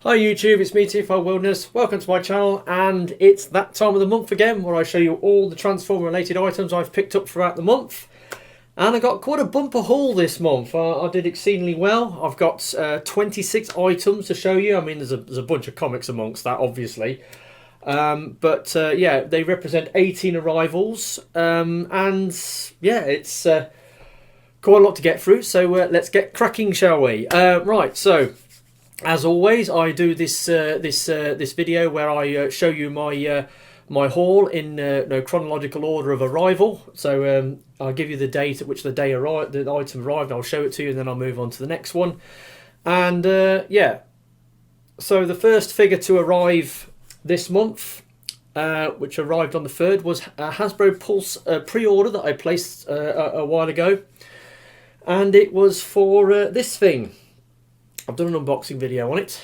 Hi YouTube, it's me TFL Wilderness. Welcome to my channel, and it's that time of the month again where I show you all the Transformer related items I've picked up throughout the month. And I got quite a bumper haul this month. I did exceedingly well. I've got 26 items to show you. I mean, there's a bunch of comics amongst that, obviously. Yeah, they represent 18 arrivals. And yeah, it's quite a lot to get through. So let's get cracking, shall we? Right, so as always, I do this this video where I show you my my haul in no chronological order of arrival. So I'll give you the date at which the item arrived. I'll show it to you, and then I'll move on to the next one. And yeah, so the first figure to arrive this month, which arrived on the 3rd, was a Hasbro Pulse pre-order that I placed a while ago, and it was for this thing. I've done an unboxing video on it.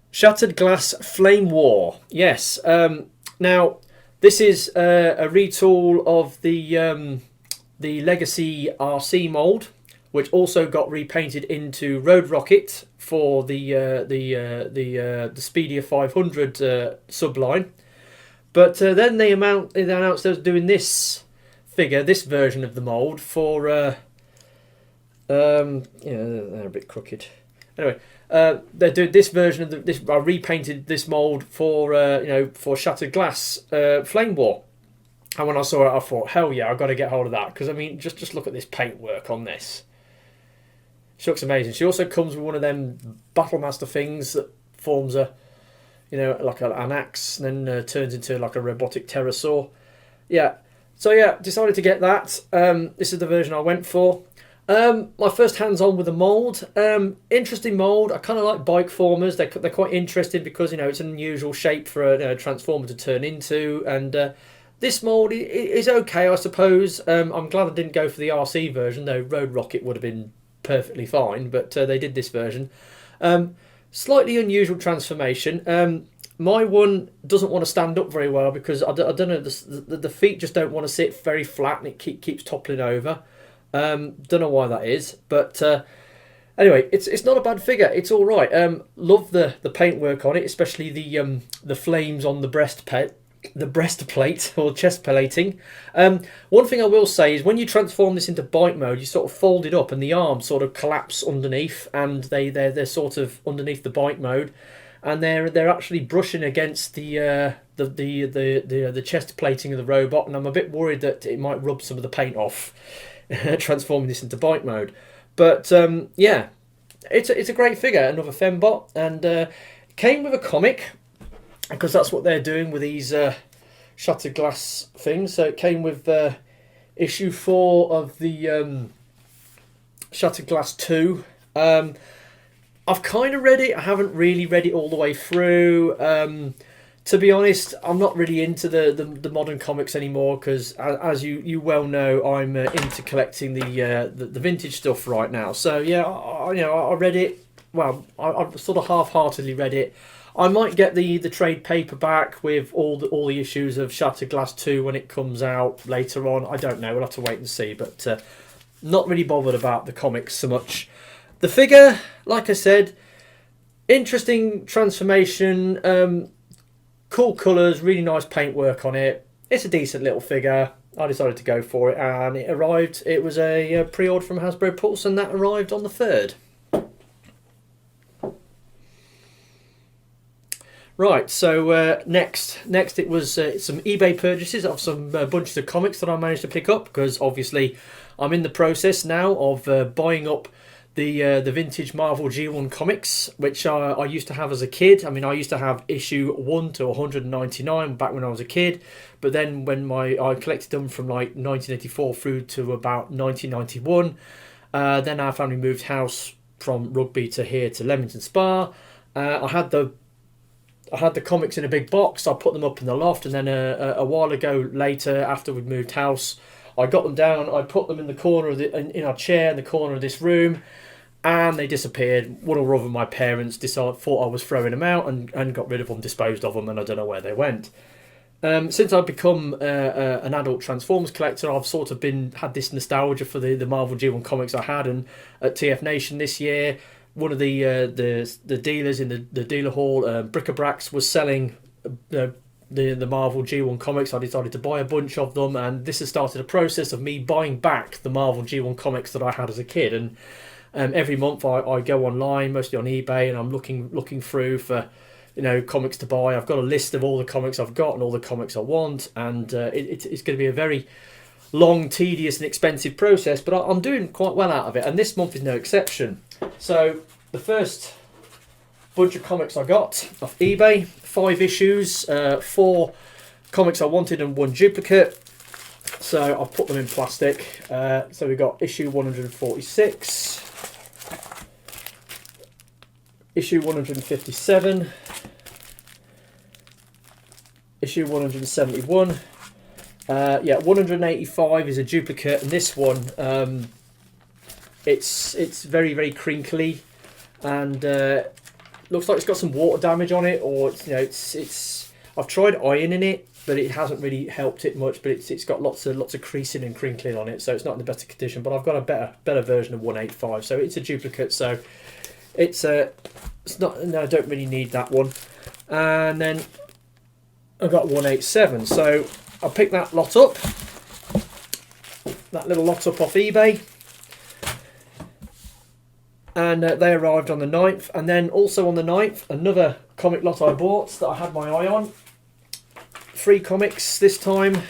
Shattered Glass Flame War. Yes. Now, this is a retool of the Legacy RC mold, which also got repainted into Road Rocket for the Speedier 500 subline. But then they announced they was doing this figure, this version of the mold for. Yeah, they're a bit crooked. Anyway, they're doing this version of this. I repainted this mold for for Shattered Glass Flame War, and when I saw it, I thought, hell yeah, I've got to get hold of that, because I mean, just look at this paintwork on this. She looks amazing. She also comes with one of them Battlemaster things that forms a, like an axe, and then turns into like a robotic pterosaur. Yeah. So yeah, decided to get that. This is the version I went for. My first hands-on with the mould. Interesting mould. I kind of like bike formers. They're quite interesting because it's an unusual shape for a transformer to turn into. And this mould is okay, I suppose. I'm glad I didn't go for the RC version, though Road Rocket would have been perfectly fine. But they did this version. Slightly unusual transformation. My one doesn't want to stand up very well because I don't know, the feet just don't want to sit very flat, and it keeps toppling over. Don't know why that is, but anyway, it's not a bad figure. It's all right. Love the paintwork on it, especially the flames on the breastplate or chest plating. One thing I will say is when you transform this into bike mode, you sort of fold it up, and the arms sort of collapse underneath, and they're sort of underneath the bike mode, and they're actually brushing against the chest plating of the robot, and I'm a bit worried that it might rub some of the paint off. Transforming this into bike mode, but yeah, it's a great figure, another fembot, and came with a comic because that's what they're doing with these Shattered Glass things. So it came with issue 4 of the Shattered Glass 2. I've kind of read it. I haven't really read it all the way through. To be honest, I'm not really into the modern comics anymore because, as you well know, I'm into collecting the vintage stuff right now. So yeah, I read it. Well, I sort of half-heartedly read it. I might get the trade paperback with all the issues of Shattered Glass 2 when it comes out later on. I don't know. We'll have to wait and see. But not really bothered about the comics so much. The figure, like I said, interesting transformation. Cool colours, really nice paintwork on it. It's a decent little figure. I decided to go for it, and it arrived. It was a pre-order from Hasbro Pulse, and that arrived on the 3rd. Right, so next it was some eBay purchases of some bunches of comics that I managed to pick up, because obviously I'm in the process now of buying up the vintage Marvel G1 comics, which I used to have as a kid. I mean, I used to have issue 1 to 199 back when I was a kid, but then when I collected them from like 1984 through to about 1991. Then our family moved house from Rugby to here to Leamington Spa. I had the comics in a big box. I put them up in the loft, and then a while ago later, after we'd moved house, I got them down. I put them in the corner of in our chair in the corner of this room, and they disappeared. One or other of my parents thought I was throwing them out and got rid of them, disposed of them, and I don't know where they went. Since I've become an adult Transformers collector, I've sort of had this nostalgia for the Marvel G1 comics I had, and at TF Nation this year, one of the dealers in the dealer hall, Bric-a-Bracs, was selling the Marvel G1 comics. I decided to buy a bunch of them, and this has started a process of me buying back the Marvel G1 comics that I had as a kid. And every month I go online, mostly on eBay, and I'm looking through for comics to buy. I've got a list of all the comics I've got and all the comics I want, and it's going to be a very long, tedious and expensive process, but I'm doing quite well out of it, and this month is no exception. So the first bunch of comics I got off eBay, 5 issues, 4 comics I wanted and 1 duplicate. So I've put them in plastic. So we got issue 146, issue 157, issue 171. 185 is a duplicate, and this one, it's very, very crinkly, and looks like it's got some water damage on it, or it's I've tried ironing it, but it hasn't really helped it much. But it's got lots of creasing and crinkling on it, so it's not in the better condition. But I've got a better version of 185, so it's a duplicate. So it's not. No, I don't really need that one. And then I've got 187. So I picked that lot up, that little lot up off eBay. And they arrived on the 9th, and then also on the 9th, another comic lot I bought that I had my eye on. 3 comics this time,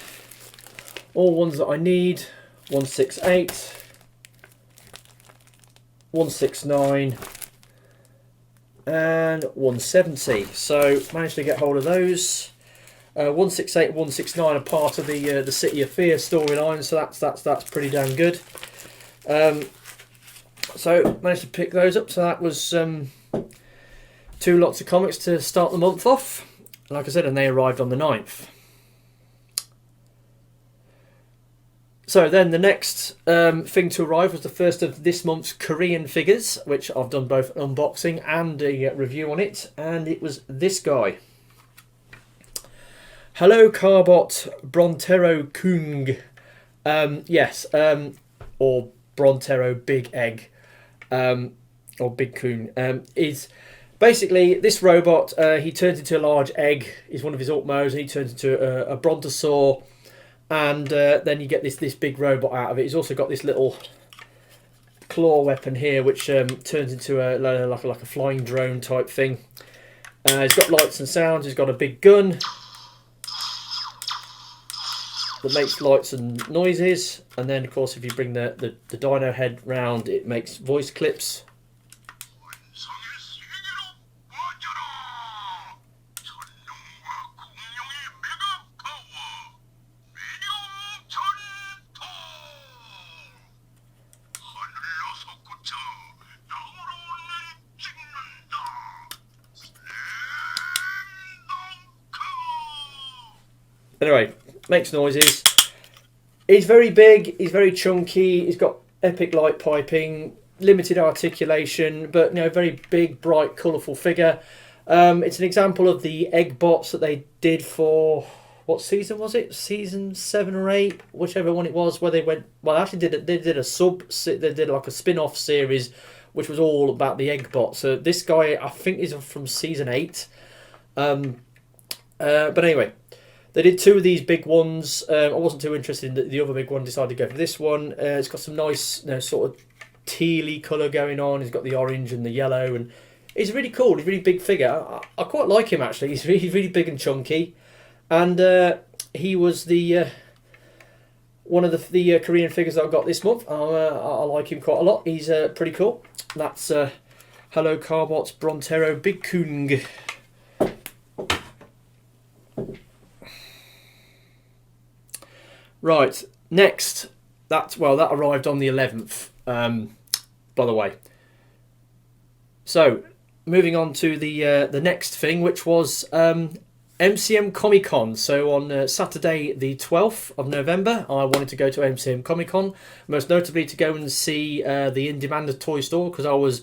all ones that I need. 168, 169, and 170. So managed to get hold of those. 168 and 169 are part of the City of Fear storyline, so that's pretty damn good. So managed to pick those up. So that was 2 lots of comics to start the month off. Like I said, and they arrived on the 9th. So then the next thing to arrive was the first of this month's Korean figures, which I've done both an unboxing and a review on it, and it was this guy. Hello Carbot Brontero Kung. Or Brontero Big Egg. Or Bigkoong, is basically this robot. He turns into a large egg. He's one of his Ultmos, and he turns into a Brontosaur, and then you get this big robot out of it. He's also got this little claw weapon here, which turns into like a flying drone type thing. He's got lights and sounds. He's got a big gun that makes lights and noises, and then of course if you bring the dino head round, it makes voice clips. Anyway, makes noises. He's very big, he's very chunky, he's got epic light piping, limited articulation, but very big, bright, colourful figure. It's an example of the egg bots that they did for, what season was it? Season 7 or 8, whichever one it was, where they went, well actually they did like a spin-off series which was all about the egg bot. So this guy I think is from season 8. But anyway, they did 2 of these big ones. I wasn't too interested in the other big one, decided to go for this one. It's got some nice sort of tealy colour going on. He's got the orange and the yellow, and he's really cool. He's a really big figure. I quite like him actually. He's really big and chunky, and he was the one of the Korean figures that I got this month. I like him quite a lot. He's pretty cool. That's Hello Carbot Brontero Bigkoong. Right, next, that arrived on the 11th, by the way. So, moving on to the next thing, which was MCM Comic Con. So on Saturday the 12th of November, I wanted to go to MCM Comic Con, most notably to go and see the In Demand toy store, because I was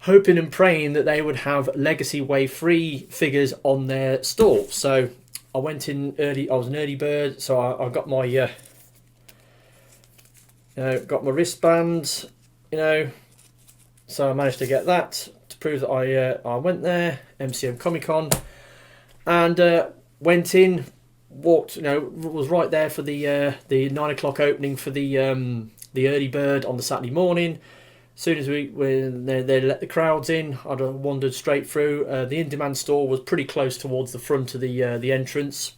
hoping and praying that they would have Legacy Wave 3 figures on their stall. So I went in early. I was an early bird, so I got my got my wristband, So I managed to get that to prove that I went there, MCM Comic Con, and went in, walked, was right there for the 9 o'clock opening for the early bird on the Saturday morning. As soon as when they let the crowds in, I'd wandered straight through. The in-demand store was pretty close towards the front of the entrance,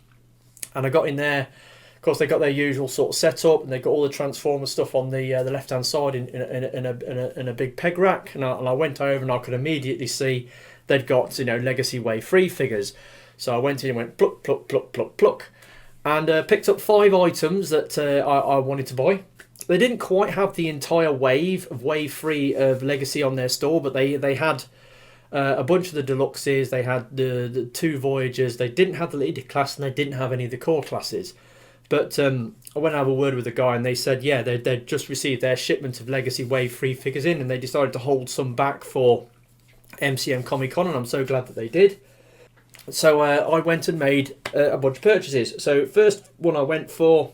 and I got in there. Of course, they got their usual sort of setup, and they got all the Transformer stuff on the left-hand side in a big peg rack. And I went over, and I could immediately see they'd got Legacy Wave 3 figures. So I went in and went pluck, pluck, pluck, pluck, pluck, and picked up 5 items that I wanted to buy. They didn't quite have the entire wave of Wave 3 of Legacy on their store, but they had a bunch of the Deluxes, they had the 2 Voyagers, they didn't have the leader class, and they didn't have any of the core classes. But I went and had a word with the guy, and they said, yeah, they'd just received their shipment of Legacy Wave 3 figures in, and they decided to hold some back for MCM Comic Con, and I'm so glad that they did. So I went and made a bunch of purchases. So first one I went for,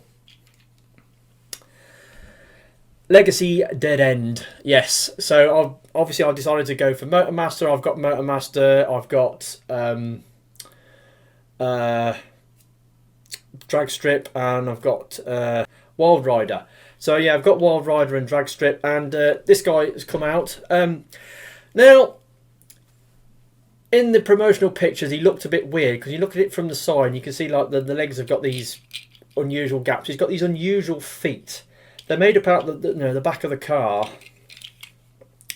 Legacy Dead End. Yes. So obviously I decided to go for Motormaster. I've got Motormaster. I've got Dragstrip, and I've got Wild Rider. So yeah, I've got Wild Rider and Dragstrip, and this guy has come out. Now, in the promotional pictures, he looked a bit weird because you look at it from the side, and you can see like the legs have got these unusual gaps. He's got these unusual feet. They're made up out the back of the car,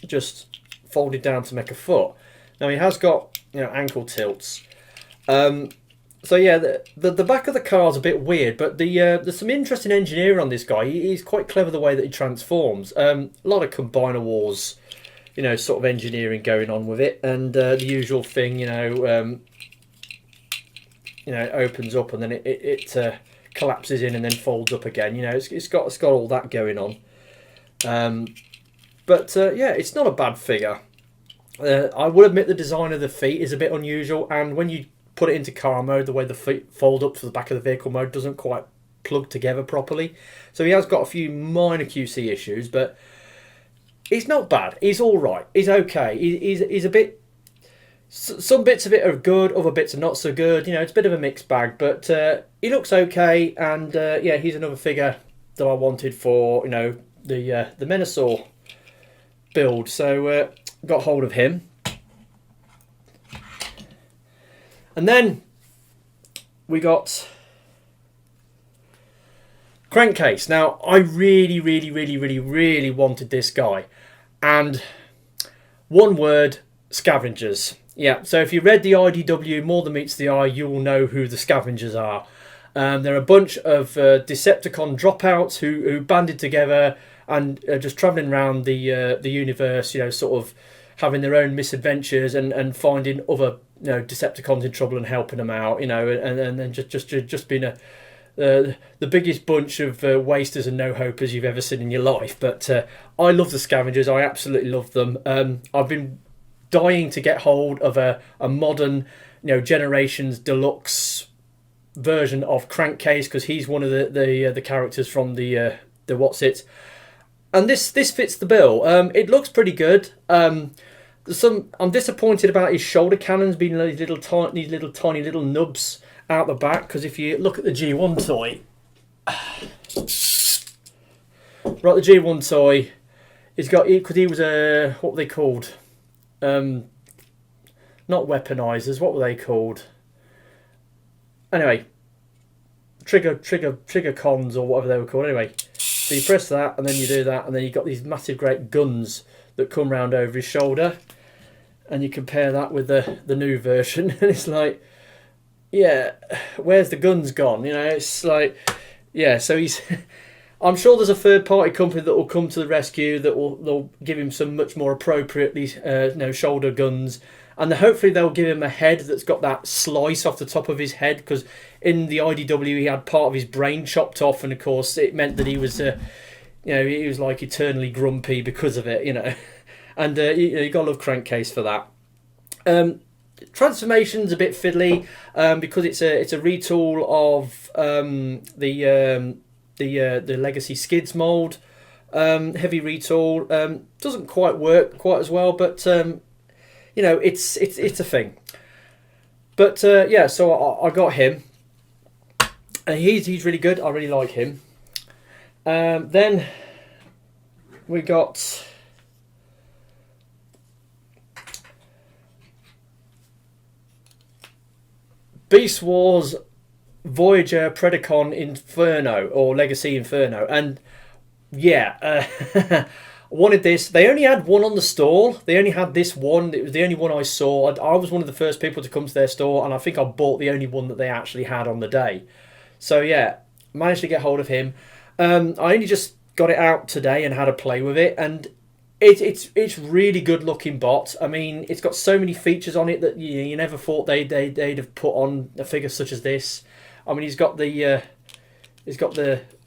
just folded down to make a foot. Now he has got ankle tilts. So yeah, the back of the car's a bit weird, but there's some interesting engineering on this guy. He's quite clever the way that he transforms. A lot of Combiner Wars, sort of engineering going on with it, and the usual thing, it opens up and then it collapses in and then folds up again. It's got all that going on. But yeah, it's not a bad figure. I would admit the design of the feet is a bit unusual, and when you put it into car mode, the way the feet fold up to the back of the vehicle mode doesn't quite plug together properly. So he has got a few minor QC issues, but he's not bad. He's all right. He's okay. He's a bit. Some bits of it are good, other bits are not so good. It's a bit of a mixed bag, but he looks okay, and yeah, he's another figure that I wanted for the Menasor build. So got hold of him, and then we got Crankcase. Now, I really, really, really, really, really wanted this guy, and one word: scavengers. Yeah, so if you read the IDW More Than Meets the Eye, you will know who the scavengers are. They're a bunch of Decepticon dropouts who banded together and are just travelling around the universe, sort of having their own misadventures and finding other Decepticons in trouble and helping them out, and just being the biggest bunch of wasters and no-hopers you've ever seen in your life. But I love the scavengers. I absolutely love them. I've been dying to get hold of a modern, Generations Deluxe version of Crankcase, because he's one of the characters from the What's It, and this fits the bill. It looks pretty good. I'm disappointed about his shoulder cannons being these little tiny little nubs out the back, because if you look at the G1 toy, right, the G1 toy, he's got, because he was what were they called? Not weaponizers. What were they called? Anyway, trigger cons or whatever they were called. Anyway, so you press that and then you do that, and then you got these massive great guns that come round over his shoulder, and you compare that with the new version, and it's like, yeah, where's the guns gone? It's like, yeah. So he's. I'm sure there's a third-party company that will come to the rescue they'll give him some much more appropriately shoulder guns, and hopefully they'll give him a head that's got that slice off the top of his head, because in the IDW he had part of his brain chopped off, and of course it meant that he was he was like eternally grumpy because of it, and you gotta love Crankcase for that. Transformation's a bit fiddly because it's a retool of the Legacy Skids mould. heavy retool. Doesn't quite work quite as well, but you know, it's a thing. But yeah, so I got him. He's really good. I really like him. Then we got Beast Wars Voyager Predacon Inferno, or Legacy Inferno, and yeah, I wanted this. They only had one on the stall. They only had this one. It was the only one I saw. I was one of the first people to come to their store, and I think I bought the only one that they actually had on the day. So yeah, managed to get hold of him. I only just got it out today and had a play with it, and it's really good looking bot. I mean, it's got so many features on it that you never thought they'd have put on a figure such as this. I mean, he's got the you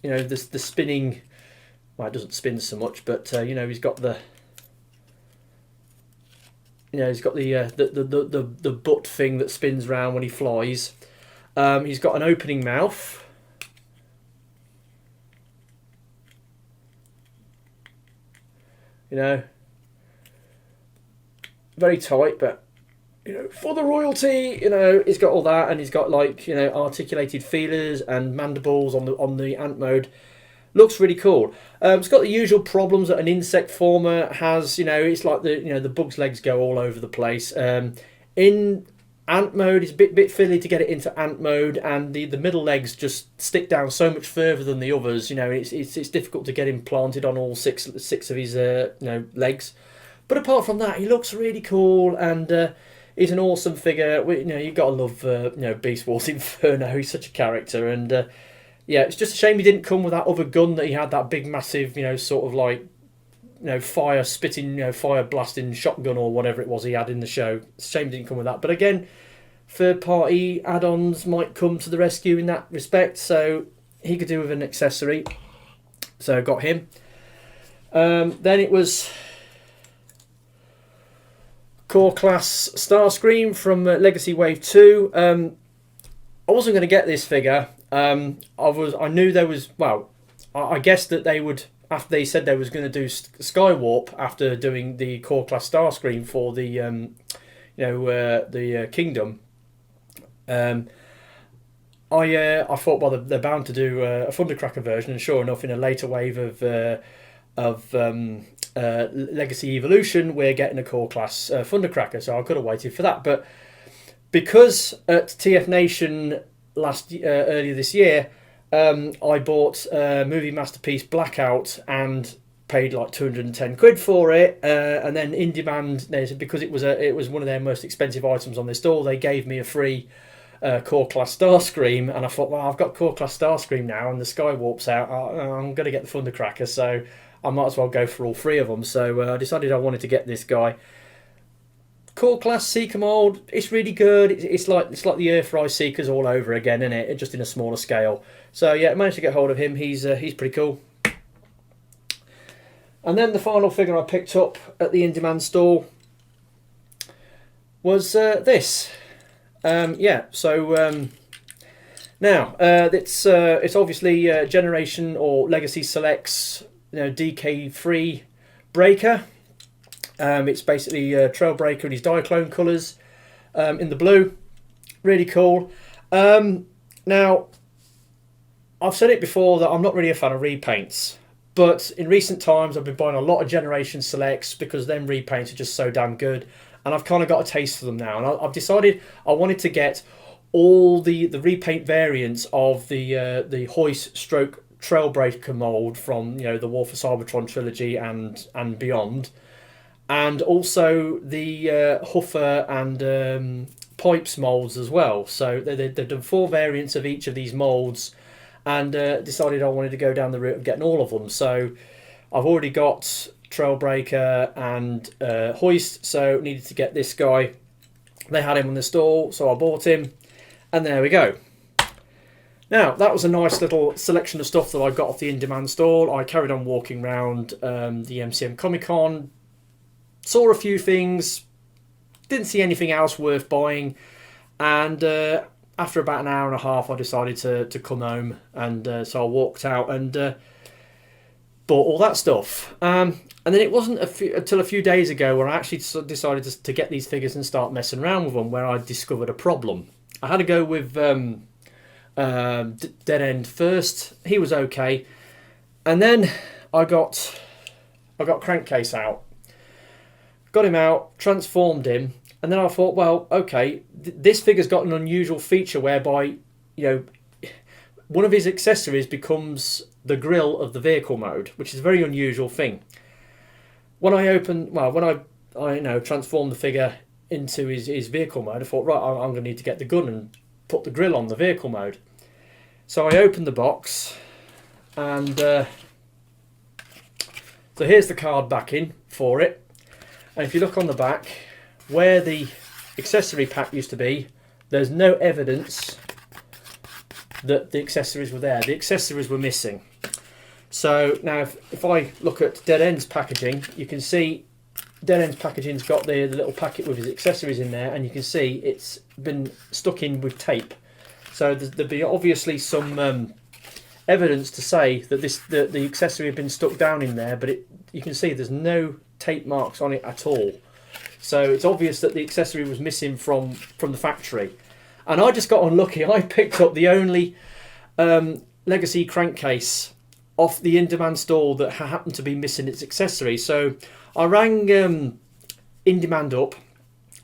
know, the spinning. Well, it doesn't spin so much, but you know, he's got the the butt thing that spins round when he flies. He's got an opening mouth. You know, very tight, but you know, for the royalty, you know, he's got all that, and he's got, like, you know, articulated feelers and mandibles on the ant mode. Looks really cool. It's got the usual problems that an insect former has. You know, it's like the bug's legs go all over the place. In ant mode, it's a bit fiddly to get it into ant mode, and the middle legs just stick down so much further than the others. You know, it's difficult to get him planted on all six of his legs. But apart from that, he looks really cool, and he's an awesome figure. You know, you've got to love Beast Wars Inferno. He's such a character, and yeah, it's just a shame he didn't come with that other gun that he had, that big massive, you know, sort of like, you know, fire spitting, you know, fire blasting shotgun or whatever it was he had in the show. It's a shame he didn't come with that. But again, third party add-ons might come to the rescue in that respect, so he could do with an accessory. So I got him. Then it was Core Class Starscream from Legacy Wave 2. I wasn't going to get this figure. I knew there was, well, I guessed that they would, after they said they was going to do Skywarp after doing the Core Class Starscream for the the Kingdom. I thought, well, they're bound to do a Thundercracker version, and sure enough, in a later wave of Legacy Evolution, we're getting a Core Class Thundercracker, so I could have waited for that. But because at TF Nation earlier this year, I bought Movie Masterpiece Blackout and paid like 210 quid for it, and then in demand, because it was one of their most expensive items on their store, they gave me a free Core Class Starscream, and I thought, well, I've got Core Class Starscream now, and the Skywarp's out. I'm going to get the Thundercracker, so I might as well go for all three of them. So I decided I wanted to get this guy. Core Class Seeker mold, it's really good. It's like the Earthrise Seekers all over again, isn't it? Just in a smaller scale. So yeah, I managed to get hold of him. He's pretty cool. And then the final figure I picked up at the in-demand stall was this. Yeah, so now it's obviously Generation or Legacy Selects, DK3 Breaker. It's basically Trailbreaker in his Diaclone colours in the blue. Really cool. Now, I've said it before that I'm not really a fan of repaints, but in recent times I've been buying a lot of Generation Selects because them repaints are just so damn good, and I've kind of got a taste for them now, and I've decided I wanted to get all the repaint variants of the Hoist stroke Trailbreaker mould from the War for Cybertron trilogy and beyond, and also the Huffer and Pipes moulds as well. So they've done 4 variants of each of these moulds, and decided I wanted to go down the route of getting all of them. So I've already got Trailbreaker and Hoist, so needed to get this guy. They had him on the stall, so I bought him, and there we go. Now, that was a nice little selection of stuff that I got off the in-demand stall. I carried on walking around the MCM Comic Con, saw a few things, didn't see anything else worth buying, and after about an hour and a half I decided to come home, and so I walked out, and bought all that stuff. And then it wasn't until a few days ago where I actually decided to get these figures and start messing around with them, where I discovered a problem. I had to go with Dead End first. He was okay. And then I got Crankcase out. Got him out, transformed him, and then I thought, well, okay, this figure's got an unusual feature whereby, one of his accessories becomes the grille of the vehicle mode, which is a very unusual thing. When I transformed the figure into his vehicle mode, I thought, right, I'm going to need to get the gun and put the grille on the vehicle mode. So I opened the box, and so here's the card backing for it. And if you look on the back, where the accessory pack used to be, there's no evidence that the accessories were there. The accessories were missing. So now if I look at Dead End's packaging, you can see Dead End's packaging's got the little packet with his accessories in there, and you can see it's been stuck in with tape. So there'd be obviously some evidence to say that the accessory had been stuck down in there, but you can see there's no tape marks on it at all. So it's obvious that the accessory was missing from the factory. And I just got unlucky. I picked up the only Legacy Crankcase off the in-demand store that happened to be missing its accessory. So I rang in-demand up,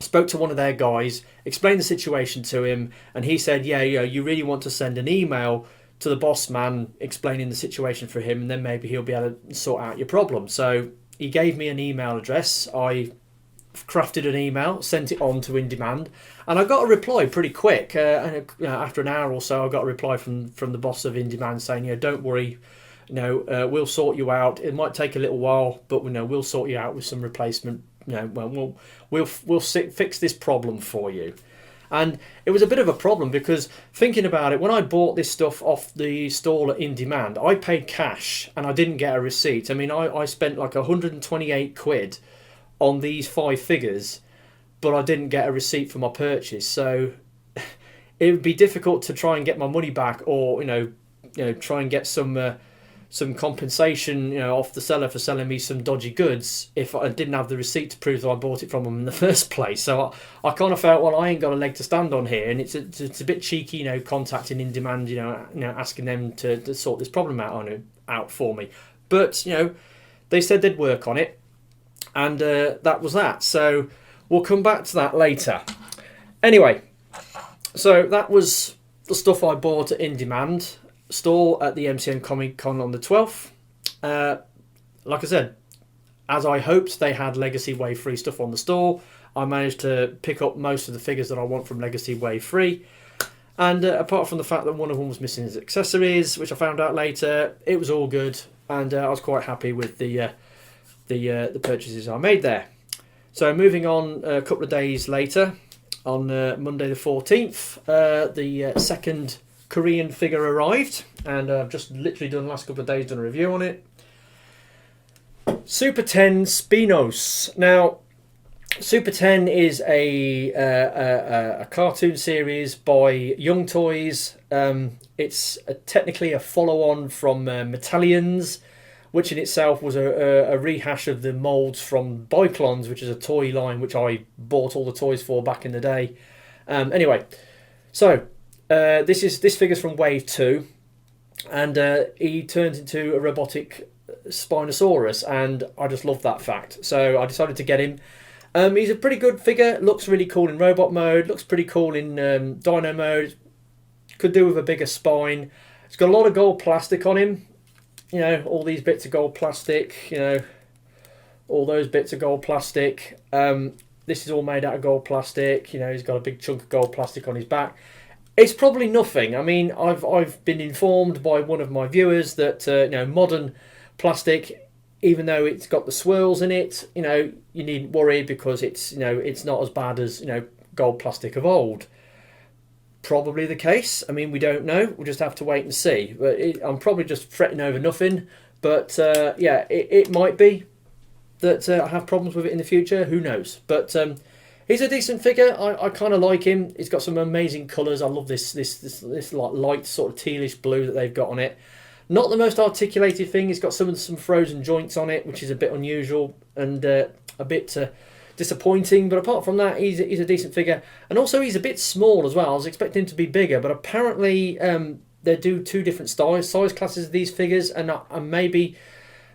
spoke to one of their guys, explained the situation to him, and he said, yeah, you really want to send an email to the boss man explaining the situation for him, and then maybe he'll be able to sort out your problem. So he gave me an email address. I crafted an email, sent it on to in-demand, and I got a reply pretty quick. After an hour or so, I got a reply from the boss of in-demand saying, don't worry, we'll sort you out. It might take a little while, but we'll sort you out with some replacement. We'll fix this problem for you. And it was a bit of a problem because, thinking about it, when I bought this stuff off the stall at in-demand, I paid cash and I didn't get a receipt. I mean, I spent like 128 quid on these 5 figures, but I didn't get a receipt for my purchase. So it would be difficult to try and get my money back, or try and get some compensation off the seller for selling me some dodgy goods if I didn't have the receipt to prove that I bought it from them in the first place. So I kind of felt, well, I ain't got a leg to stand on here, and it's a bit cheeky, contacting in-demand, asking them to sort this problem out for me. But they said they'd work on it, and that was that. So we'll come back to that later. Anyway, so that was the stuff I bought at in-demand store at the MCM Comic Con on the 12th. Like I said, as I hoped, they had Legacy Wave 3 stuff on the store. I managed to pick up most of the figures that I want from Legacy Wave 3. And apart from the fact that one of them was missing his accessories, which I found out later, it was all good. And I was quite happy with the purchases I made there. So moving on a couple of days later, on Monday the 14th, the second Korean figure arrived, and I've just literally done the last couple of days done a review on it. Super10 Spinos. Now, Super10 is a cartoon series by Young Toys. It's technically a follow-on from Metallions, which in itself was a rehash of the moulds from Biclons, which is a toy line which I bought all the toys for back in the day. Anyway, so this figure's from Wave 2, and he turns into a robotic Spinosaurus, and I just love that fact. So I decided to get him. He's a pretty good figure, looks really cool in robot mode, looks pretty cool in dino mode, could do with a bigger spine. It's got a lot of gold plastic on him, all these bits of gold plastic, all those bits of gold plastic. This is all made out of gold plastic, he's got a big chunk of gold plastic on his back. It's probably nothing. I mean, I've been informed by one of my viewers that modern plastic, even though it's got the swirls in it, you needn't worry because it's not as bad as gold plastic of old. Probably the case. I mean, we don't know. We'll just have to wait and see. But I'm probably just fretting over nothing. But yeah, it might be that I have problems with it in the future. Who knows? But he's a decent figure. I kind of like him. He's got some amazing colours. I love this like light sort of tealish blue that they've got on it. Not the most articulated thing. It's got some frozen joints on it, which is a bit unusual and a bit disappointing. But apart from that, he's a decent figure. And also he's a bit small as well. I was expecting him to be bigger, but apparently they do two different size classes of these figures, and maybe...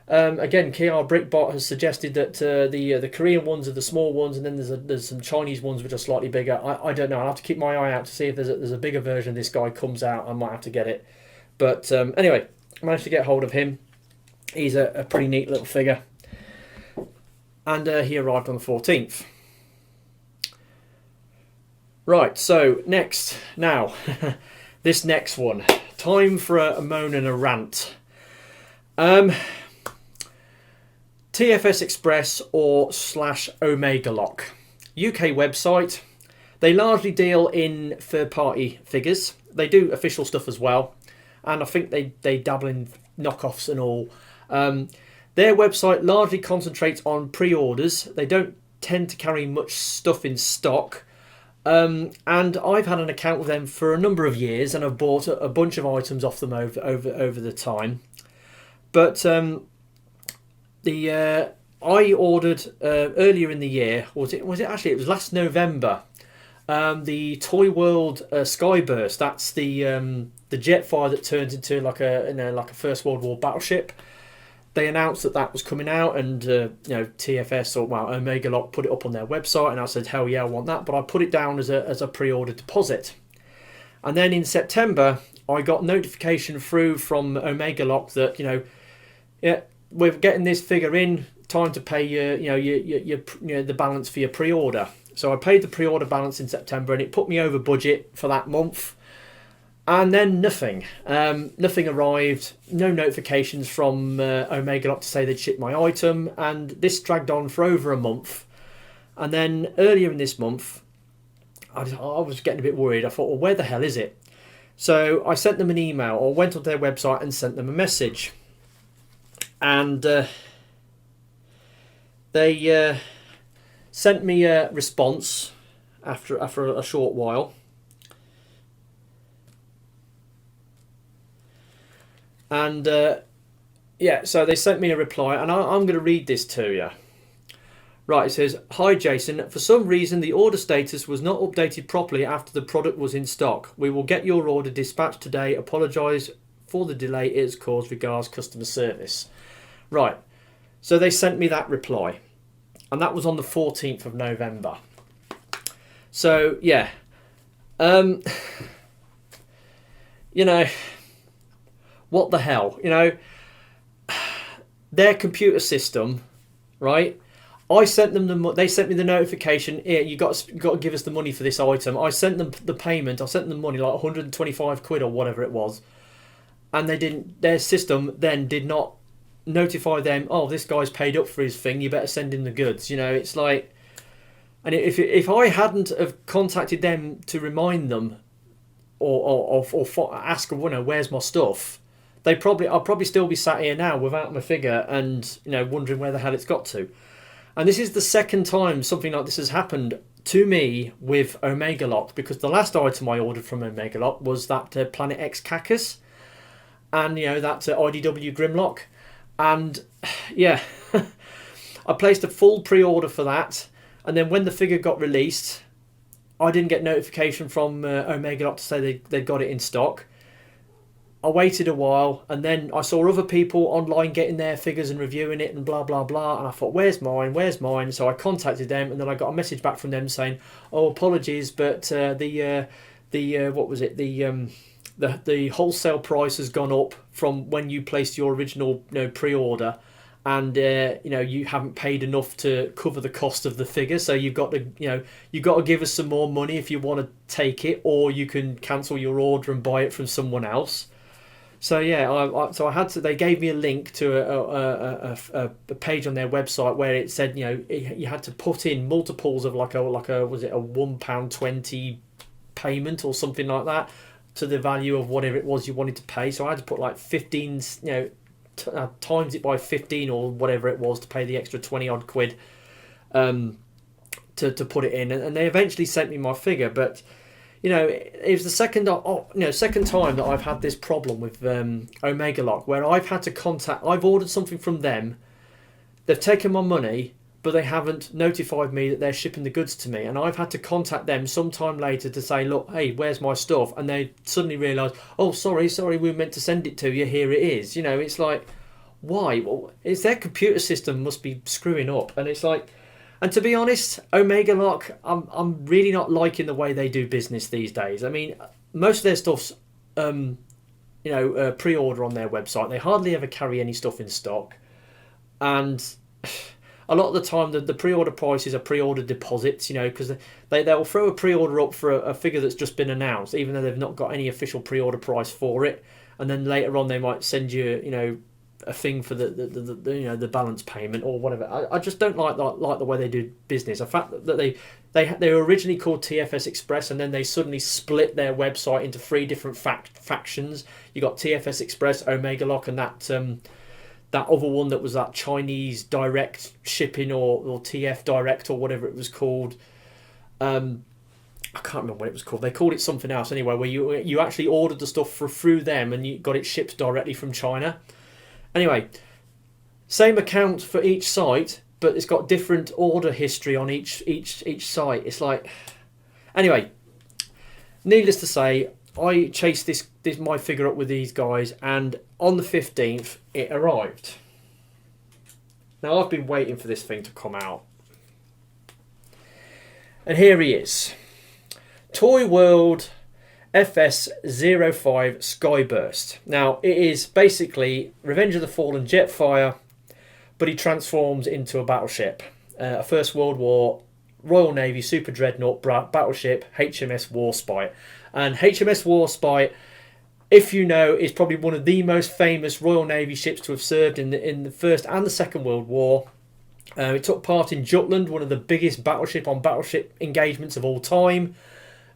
again, KR Brickbot has suggested that the Korean ones are the small ones, and then there's some Chinese ones which are slightly bigger. I don't know. I'll have to keep my eye out to see if there's a bigger version of this guy comes out. I might have to get it. But anyway, I managed to get hold of him. He's a pretty neat little figure. And he arrived on the 14th. Right, so next. Now, this next one. Time for a moan and a rant. TFS Express or / Omega Lock. UK website. They largely deal in third-party figures. They do official stuff as well. And I think they dabble in knockoffs and all. Their website largely concentrates on pre-orders. They don't tend to carry much stuff in stock. And I've had an account with them for a number of years, and I've bought a bunch of items off them over the time. But... I ordered earlier in the year. Was it actually? It was last November. The Toyworld Skyburst. That's the Jetfire that turns into like a First World War battleship. They announced that was coming out, and TFS or Omega Lock put it up on their website, and I said, hell yeah, I want that. But I put it down as a pre-order deposit. And then in September, I got notification through from Omega Lock that we're getting this figure in. Time to pay the balance for your pre-order. So I paid the pre-order balance in September, and it put me over budget for that month. And then nothing arrived. No notifications from Omega Lock to say they'd shipped my item, and this dragged on for over a month. And then earlier in this month, I was getting a bit worried. I thought, well, where the hell is it? So I sent them an email, or went onto their website and sent them a message. And they sent me a response after a short while. And so they sent me a reply, and I'm going to read this to you. Right, it says, "Hi Jason, for some reason the order status was not updated properly after the product was in stock. We will get your order dispatched today. Apologise for the delay it has caused. Regards, customer service." Right, so they sent me that reply, and that was on the 14th of November. So, yeah, what the hell? Their computer system, right? I sent them they sent me the notification. Yeah, you got to give us the money for this item. I sent them the payment. I sent them money, like 125 quid or whatever it was, and they didn't. Their system then did not notify them, oh, this guy's paid up for his thing, you better send him the goods. It's like, and if I hadn't have contacted them to remind them or ask them, where's my stuff, I'll probably still be sat here now without my figure and wondering where the hell it's got to. And this is the second time something like this has happened to me with Omega Lock, because the last item I ordered from Omega Lock was that Planet X Cacus and that IDW Grimlock. And yeah, I placed a full pre-order for that, and then when the figure got released, I didn't get notification from Omega Lock to say they'd got it in stock. I waited a while, and then I saw other people online getting their figures and reviewing it and blah blah blah, and I thought, where's mine? So I contacted them, and then I got a message back from them saying, oh, apologies, but the wholesale price has gone up from when you placed your original pre-order, and you haven't paid enough to cover the cost of the figure, so you've got to give us some more money if you want to take it, or you can cancel your order and buy it from someone else. So yeah, I had to. They gave me a link to a page on their website where it said you had to put in multiples of like a was it a £1.20 payment or something like that, to the value of whatever it was you wanted to pay. So I had to put like 15, times it by 15 or whatever it was to pay the extra 20 odd quid to put it in. And they eventually sent me my figure. But you know, it was the second time that I've had this problem with Omega Lock, where I've had to contact. I've ordered something from them. They've taken my money, but they haven't notified me that they're shipping the goods to me, and I've had to contact them sometime later to say, look, hey, where's my stuff? And they suddenly realise, oh, sorry, we were meant to send it to you. Here it is. You know, it's like, why? Well, it's their computer system must be screwing up, and it's like. And to be honest, Omega Lock, I'm really not liking the way they do business these days. I mean, most of their stuff's, pre-order on their website. They hardly ever carry any stuff in stock. And a lot of the time, the pre-order prices are pre-order deposits, you know, because they'll throw a pre-order up for a figure that's just been announced, even though they've not got any official pre-order price for it. And then later on, they might send you, you know, a thing for the balance payment or whatever. I just don't like the way they do business. The fact that they were originally called TFS Express, and then they suddenly split their website into 3 different factions. You got TFS Express, Omega Lock, and that other one that was that Chinese direct shipping or TF Direct or whatever it was called. I can't remember what it was called. They called it something else anyway, where you actually ordered the stuff through them and you got it shipped directly from China. Anyway, same account for each site, but it's got different order history on each site. It's like, anyway, needless to say, I chased this my figure up with these guys, and on the 15th it arrived. Now I've been waiting for this thing to come out, and here he is, Toyworld FS05 Skyburst. Now, it is basically Revenge of the Fallen Jetfire, but he transforms into a battleship. A First World War Royal Navy Super Dreadnought battleship, HMS Warspite. And HMS Warspite, if you know, is probably one of the most famous Royal Navy ships to have served in the First and the Second World War. It took part in Jutland, one of the biggest battleship engagements of all time.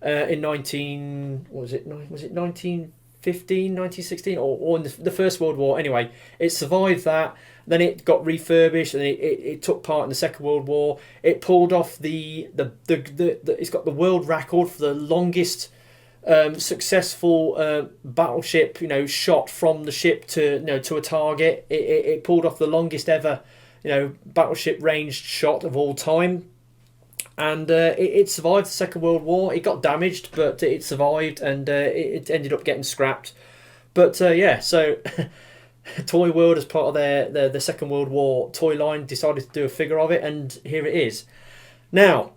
In 1915, 1916, or in the First World War. Anyway, it survived that. Then it got refurbished, and it took part in the Second World War. It pulled off it's got the world record for the longest successful battleship, you know, shot from the ship to a target. It pulled off the longest ever, you know, battleship ranged shot of all time. And it survived the Second World War. It got damaged, but it survived, and it ended up getting scrapped. But so Toyworld, as part of their Second World War toy line, decided to do a figure of it, and here it is. Now,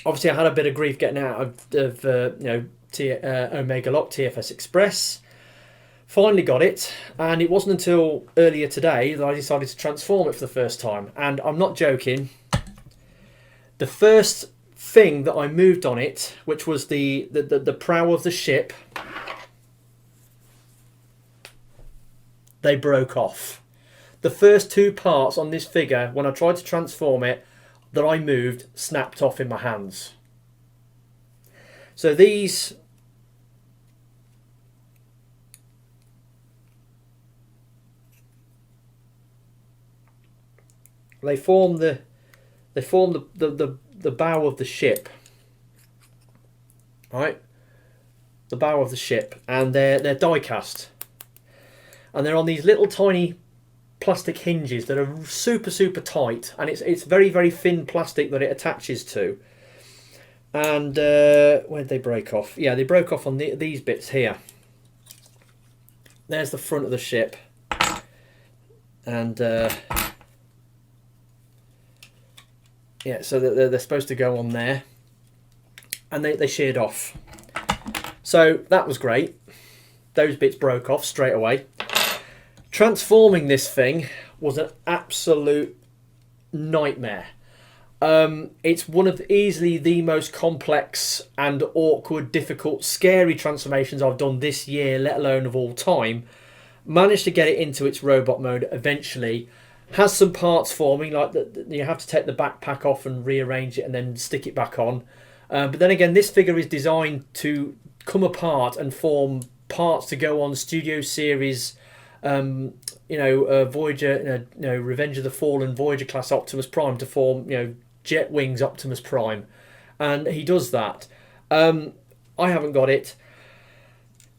obviously, I had a bit of grief getting out of Omega Lock TFS Express. Finally got it, and it wasn't until earlier today that I decided to transform it for the first time. And I'm not joking. The first thing that I moved on it, which was the prow of the ship, they broke off. The first 2 parts on this figure, when I tried to transform it, that I moved, snapped off in my hands. So these... They form the bow of the ship, right? The bow of the ship, and they're die cast, and they're on these little tiny plastic hinges that are super tight, and it's very thin plastic that it attaches to. And where did they break off? Yeah, they broke off on these bits here. There's the front of the ship, and yeah, so they're supposed to go on there, and they sheared off. So that was great. Those bits broke off straight away. Transforming this thing was an absolute nightmare. It's one of easily the most complex and awkward, difficult, scary transformations I've done this year, let alone of all time. Managed to get it into its robot mode eventually. Has some parts forming, like you have to take the backpack off and rearrange it and then stick it back on. But then again, this figure is designed to come apart and form parts to go on Studio Series, Voyager, Revenge of the Fallen Voyager class Optimus Prime to form, Jet Wings Optimus Prime, and he does that. I haven't got it.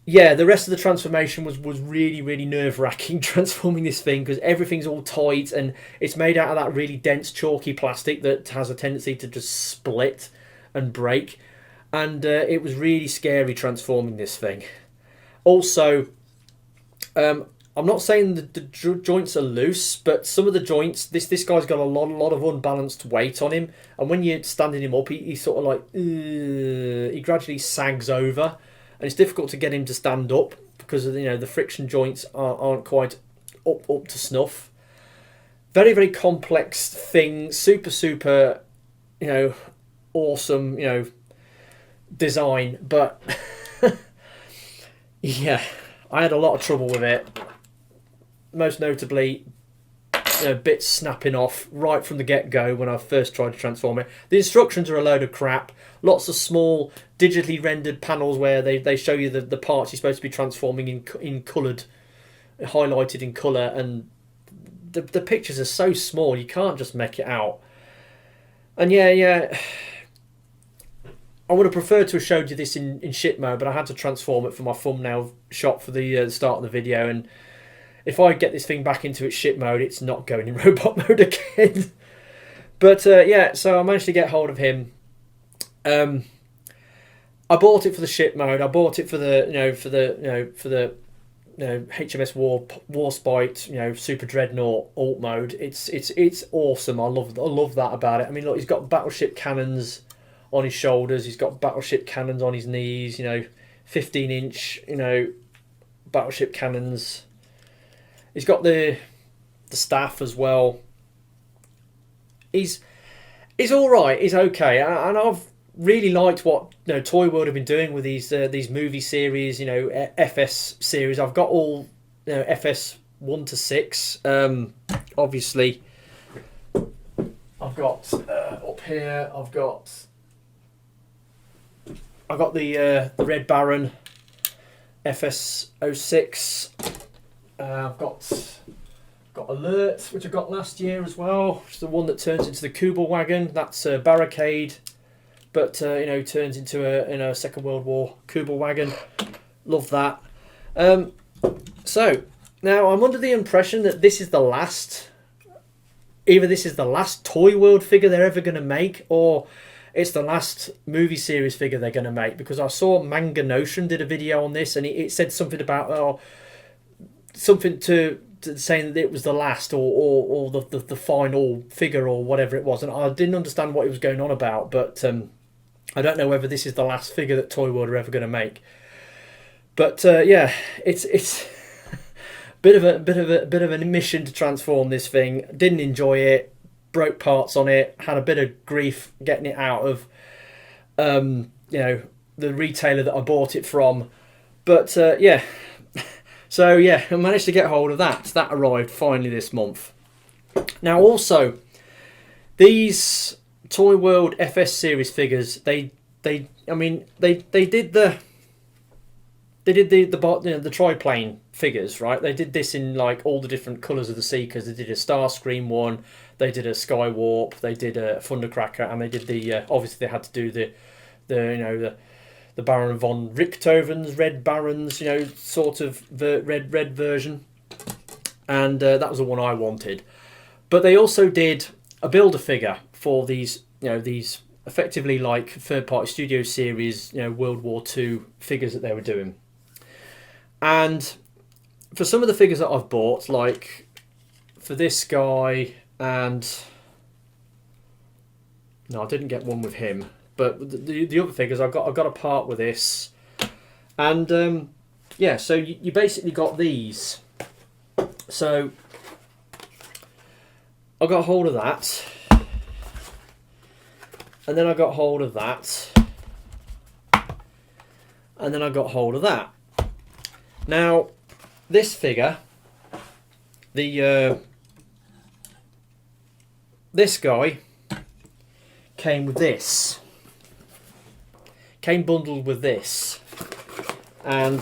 Yeah, the rest of the transformation was really, really nerve-wracking transforming this thing, because everything's all tight and it's made out of that really dense, chalky plastic that has a tendency to just split and break. And it was really scary transforming this thing. Also, I'm not saying the joints are loose, but some of the joints, this guy's got a lot of unbalanced weight on him, and when you're standing him up, he's sort of like, he gradually sags over. And it's difficult to get him to stand up because of, the friction joints aren't quite up to snuff. Very, very complex thing. Super, awesome, design. But yeah, I had a lot of trouble with it. Most notably, bits snapping off right from the get-go when I first tried to transform it. The instructions are a load of crap. Lots of small digitally rendered panels where they show you the parts you're supposed to be transforming in coloured, highlighted in colour, and the pictures are so small you can't just make it out. And yeah, I would have preferred to have showed you this in ship mode, but I had to transform it for my thumbnail shot for the start of the video, and if I get this thing back into its ship mode, it's not going in robot mode again. But yeah, so I managed to get hold of him. I bought it for the ship mode. I bought it for the HMS Warspite, Super Dreadnought alt mode. It's awesome. I love that about it. I mean, look, he's got battleship cannons on his shoulders. He's got battleship cannons on his knees. 15-inch, battleship cannons. He's got the staff as well. He's all right. He's okay, and I've really liked what Toyworld have been doing with these movie series. FS series. I've got all FS 1 to 6. Obviously, I've got up here. I've got the Red Baron FS 06. I've got Alert, which I got last year as well, which is the one that turns into the Kubel wagon. That's a Barricade, but turns into a Second World War Kubel wagon. Love that. So now I'm under the impression that this is the last. Either this is the last Toyworld figure they're ever going to make, or it's the last movie series figure they're going to make. Because I saw Manga Notion did a video on this, and it said something about something to saying that it was the last or the final figure or whatever it was, and I didn't understand what it was going on about. But I don't know whether this is the last figure that Toyworld are ever going to make. But yeah, it's bit of an mission to transform this thing. Didn't enjoy it. Broke parts on it. Had a bit of grief getting it out of the retailer that I bought it from. But yeah. So yeah, I managed to get hold of that. That arrived finally this month. Now also, these Toyworld FS series figures, they did the triplane figures, right? They did this in like all the different colours of the Seekers. They did a Starscream one, they did a Skywarp, they did a Thundercracker, and they did the obviously they had to do the Baron von Richthofen's Red Barons, sort of the red version, and that was the one I wanted. But they also did a Build-A-Figure for these, these effectively like third-party studio series, World War II figures that they were doing. And for some of the figures that I've bought, like for this guy, and no, I didn't get one with him. But the other figures, I got a part with this, and yeah. So you basically got these. So I got hold of that, and then I got hold of that, and then I got hold of that. Now, this figure, this guy came with this. Came bundled with this, and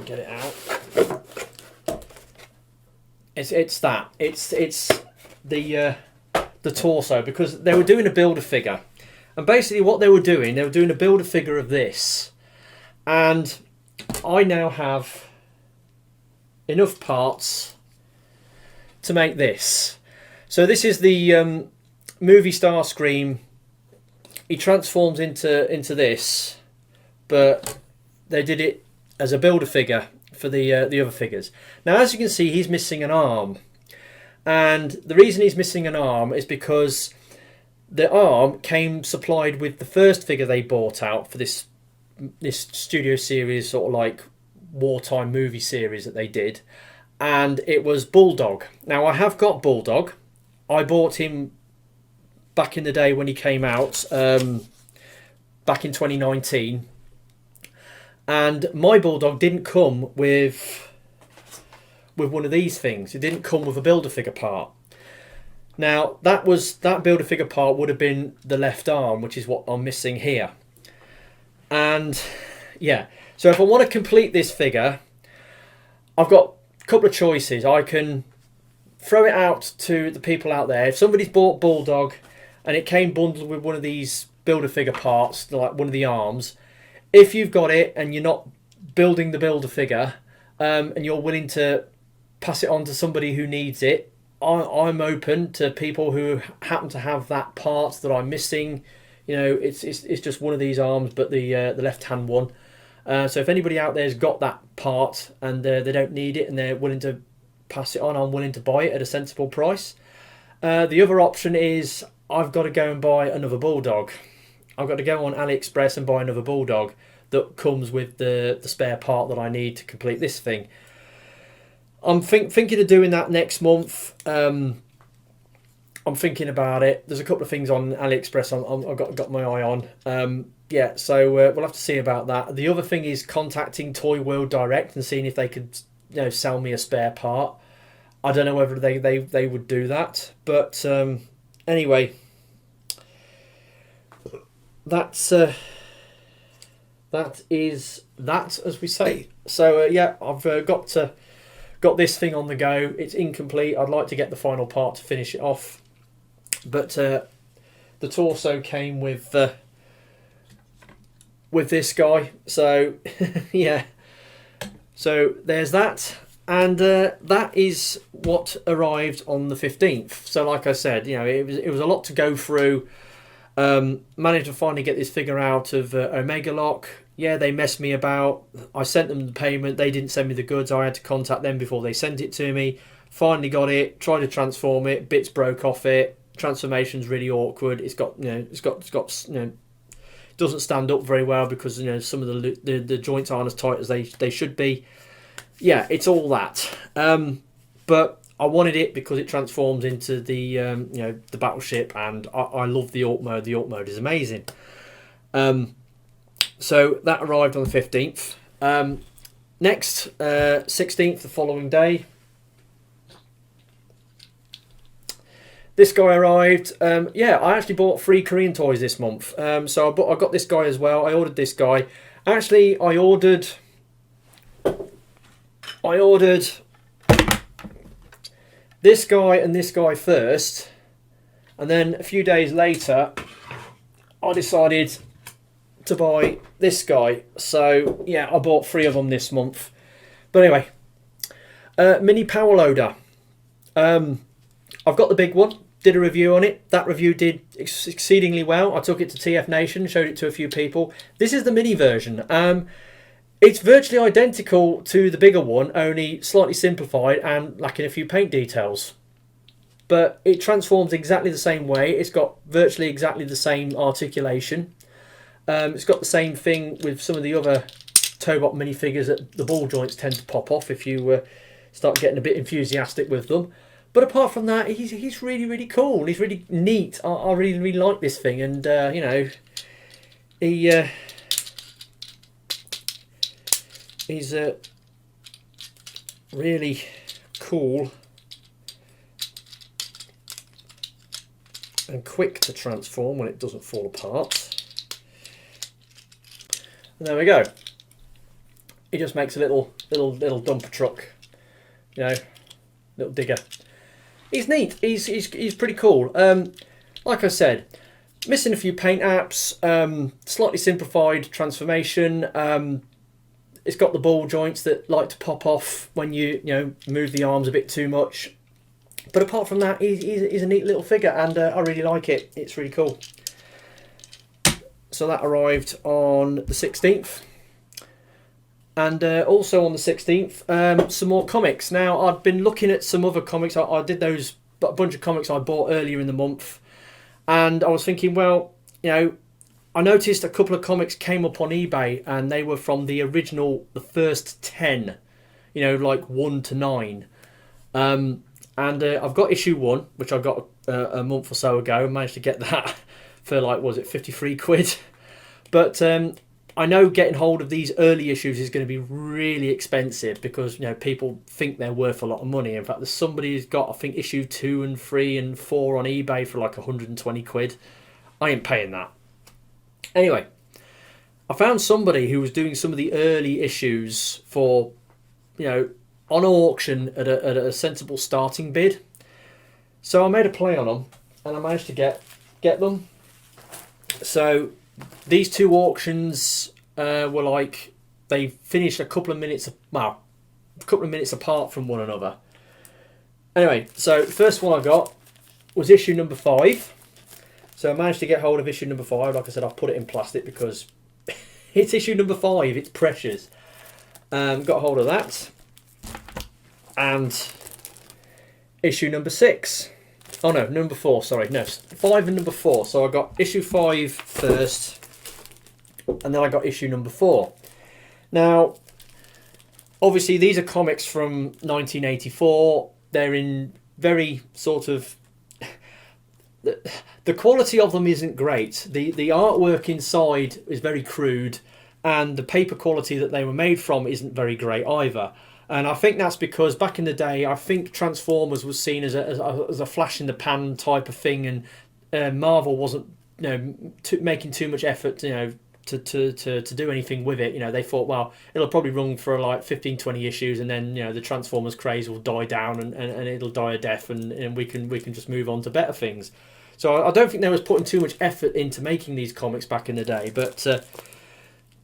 get it out. It's the torso, because they were doing a Build-A-Figure, And basically what they were doing a Build-A-Figure of this. And I now have enough parts to make this. So this is the movie star Scream. He transforms into this, but they did it as a Build-A-Figure for the other figures. Now, as you can see, he's missing an arm. And the reason he's missing an arm is because the arm came supplied with the first figure they bought out for this studio series, sort of like wartime movie series that they did, and it was Bulldog. Now, I have got Bulldog. I bought him back in the day when he came out, back in 2019, and my Bulldog didn't come with one of these things. It didn't come with a Build-A-Figure part. Now, that Build-A-Figure part would have been the left arm, which is what I'm missing here. And yeah, so if I want to complete this figure, I've got a couple of choices. I can throw it out to the people out there. If somebody's bought Bulldog and it came bundled with one of these Build-A-Figure parts, like one of the arms, if you've got it and you're not building the Build-A-Figure, and you're willing to pass it on to somebody who needs it, I'm open to people who happen to have that part that I'm missing. You know, it's just one of these arms, but the left-hand one. So if anybody out there's got that part and they don't need it and they're willing to pass it on, I'm willing to buy it at a sensible price. The other option is I've got to go and buy another Bulldog. I've got to go on AliExpress and buy another Bulldog that comes with the spare part that I need to complete this thing. I'm thinking of doing that next month. I'm thinking about it. There's a couple of things on AliExpress I've got my eye on. Yeah, so we'll have to see about that. The other thing is contacting Toyworld direct and seeing if they could, you know, sell me a spare part. I don't know whether they would do that, but anyway, that is that, as we say. So yeah, I've got this thing on the go. It's incomplete. I'd like to get the final part to finish it off, but the torso came with this guy. So yeah, so there's that, and that is what arrived on the 15th. So like I said, you know, it was a lot to go through. Managed to finally get this figure out of Omega Lock. Yeah, they messed me about. I sent them the payment. They didn't send me the goods. I had to contact them before they sent it to me. Finally got it. Tried to transform it. Bits broke off it. Transformation's really awkward. It's got doesn't stand up very well because, you know, some of the joints aren't as tight as they should be. Yeah, it's all that. But I wanted it because it transforms into the the battleship, and I love the Orc mode. The Orc mode is amazing. So that arrived on the 15th. Next, 16th, the following day, this guy arrived. Yeah, I actually bought 3 Korean toys this month. So I got this guy as well. I ordered this guy. Actually, I ordered this guy and this guy first, and then a few days later I decided to buy this guy. So yeah, I bought 3 of them this month. But anyway, mini power loader. I've got the big one, did a review on it. That review did exceedingly well. I took it to TF Nation, showed it to a few people. This is the mini version. It's virtually identical to the bigger one, only slightly simplified and lacking a few paint details. But it transforms exactly the same way. It's got virtually exactly the same articulation. It's got the same thing with some of the other Tobot minifigures that the ball joints tend to pop off if you start getting a bit enthusiastic with them. But apart from that, he's really, really cool. He's really neat. I really, really like this thing. And, you know, he's really cool and quick to transform when it doesn't fall apart. And there we go. He just makes a little dumper truck, you know, little digger. He's neat. He's pretty cool. Like I said, Missing a few paint apps, slightly simplified transformation. It's got the ball joints that like to pop off when you move the arms a bit too much. But apart from that, he's a neat little figure, and I really like it. It's really cool. So that arrived on the 16th. And also on the 16th, some more comics. Now, I've been looking at some other comics. I did a bunch of comics I bought earlier in the month. And I was thinking, well, I noticed a couple of comics came up on eBay, and they were from the first 10, like 1 to 9. And I've got issue 1, which I got a month or so ago, and managed to get that for, like, was it 53 quid? But I know getting hold of these early issues is going to be really expensive because, people think they're worth a lot of money. In fact, there's somebody who's got, I think, issue 2 and 3 and 4 on eBay for like 120 quid. I ain't paying that. Anyway, I found somebody who was doing some of the early issues for, on auction at a sensible starting bid. So I made a play on them, and I managed to get them. So these 2 auctions were like, they finished a couple of minutes apart from one another. Anyway, so the first one I got was issue number 5. So I managed to get hold of issue number 5. Like I said, I've put it in plastic because it's issue number 5. It's precious. Got hold of that. And issue number 6. Oh no, number 4, sorry. No, 5 and number 4. So I got issue 5 first, and then I got issue number 4. Now, obviously these are comics from 1984. They're in very sort of... The quality of them isn't great. The artwork inside is very crude, and the paper quality that they were made from isn't very great either. And I think that's because back in the day, I think Transformers was seen as a flash in the pan type of thing, and Marvel wasn't making too much effort to do anything with it. They thought, well, it'll probably run for like 15-20 issues, and then the Transformers craze will die down, and it'll die a death, and we can just move on to better things. So I don't think they was putting too much effort into making these comics back in the day, but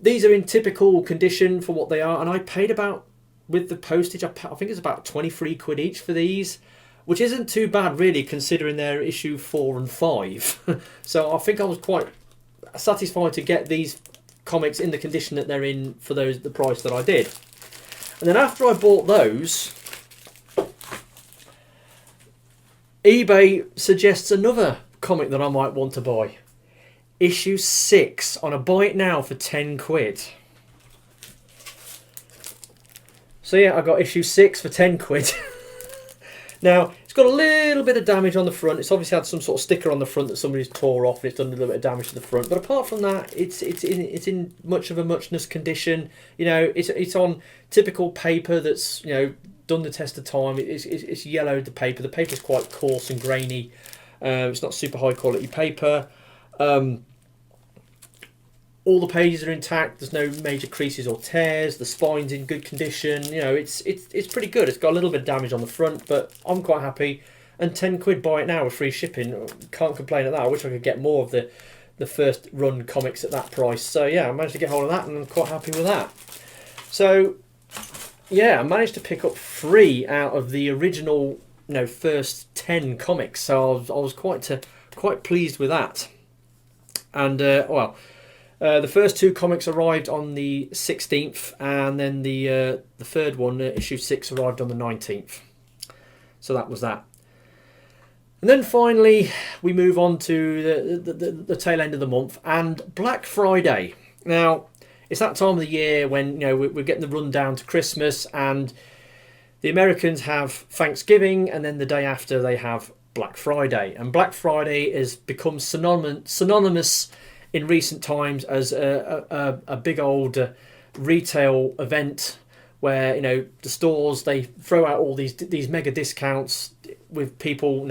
these are in typical condition for what they are, and I paid about, with the postage, I think it's about 23 quid each for these, which isn't too bad really considering they're issue 4 and 5. So I think I was quite satisfied to get these comics in the condition that they're in for the price that I did. And then after I bought those, eBay suggests another comic that I might want to buy. Issue 6 on a buy it now for 10 quid. So yeah, I got issue 6 for 10 quid. Now, it's got a little bit of damage on the front. It's obviously had some sort of sticker on the front that somebody's tore off, and it's done a little bit of damage to the front. But apart from that, it's in much of a muchness condition. It's on typical paper that's done the test of time. It's yellowed the paper. The paper's quite coarse and grainy. It's not super high quality paper. All the pages are intact. There's no major creases or tears. The spine's in good condition. It's pretty good. It's got a little bit of damage on the front, but I'm quite happy. And 10 quid buy it now with free shipping. Can't complain at that. I wish I could get more of the first run comics at that price. So yeah, I managed to get hold of that, and I'm quite happy with that. So yeah, I managed to pick up 3 out of the original first 10 comics. So I was quite pleased with that. And the first 2 comics arrived on the 16th, and then the third one, issue 6, arrived on the 19th. So that was that. And then finally, we move on to the tail end of the month, and Black Friday. Now, it's that time of the year when we're getting the run down to Christmas, and the Americans have Thanksgiving, and then the day after they have Black Friday. And Black Friday has become synonymous in recent times as a big old retail event where the stores, they throw out all these mega discounts with people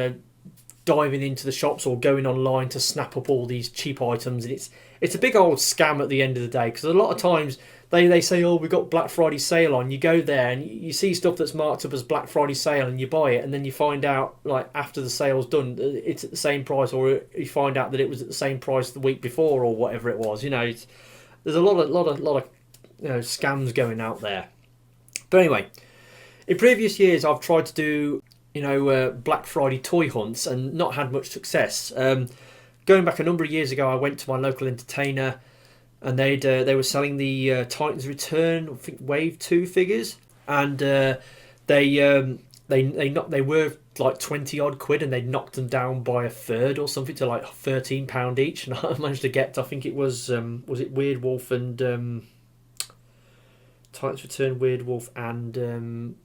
diving into the shops or going online to snap up all these cheap items, and it's a big old scam at the end of the day, because a lot of times they say, oh, we've got Black Friday sale on. You go there and you see stuff that's marked up as Black Friday sale and you buy it, and then you find out, like, after the sale's done, it's at the same price, or you find out that it was at the same price the week before or whatever it was. You know, there's a lot of scams going out there. But anyway, in previous years I've tried to do Black Friday toy hunts and not had much success. Going back a number of years ago, I went to my local entertainer, and they were selling the Titans Return, I think Wave 2 figures, and they were like 20 odd quid, and they knocked them down by a third or something to like £13 each, and I managed to get, I think it was it Weird Wolf and Titans Return, Weird Wolf and